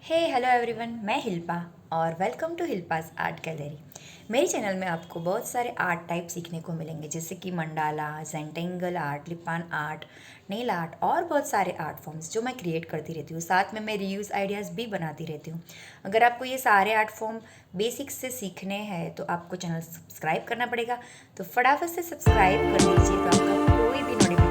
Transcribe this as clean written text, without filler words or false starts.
हे hello everyone, मैं हिल्पा और वेलकम टू हिल्पास आर्ट गैलरी। मेरे चैनल में आपको बहुत सारे आर्ट टाइप सीखने को मिलेंगे, जैसे कि मंडाला, जेंटेंगल आर्ट, लिपान आर्ट, नेल आर्ट और बहुत सारे आर्ट फॉर्म्स जो मैं क्रिएट करती रहती हूँ। साथ में मैं रीयूज़ आइडियाज़ भी बनाती रहती हूँ। अगर आपको ये सारे आर्ट फॉर्म बेसिक से सीखने हैं तो आपको चैनल सब्सक्राइब करना पड़ेगा। तो फटाफट से सब्सक्राइब कर लीजिए तो आपका कोई भी नोटिफिकेशन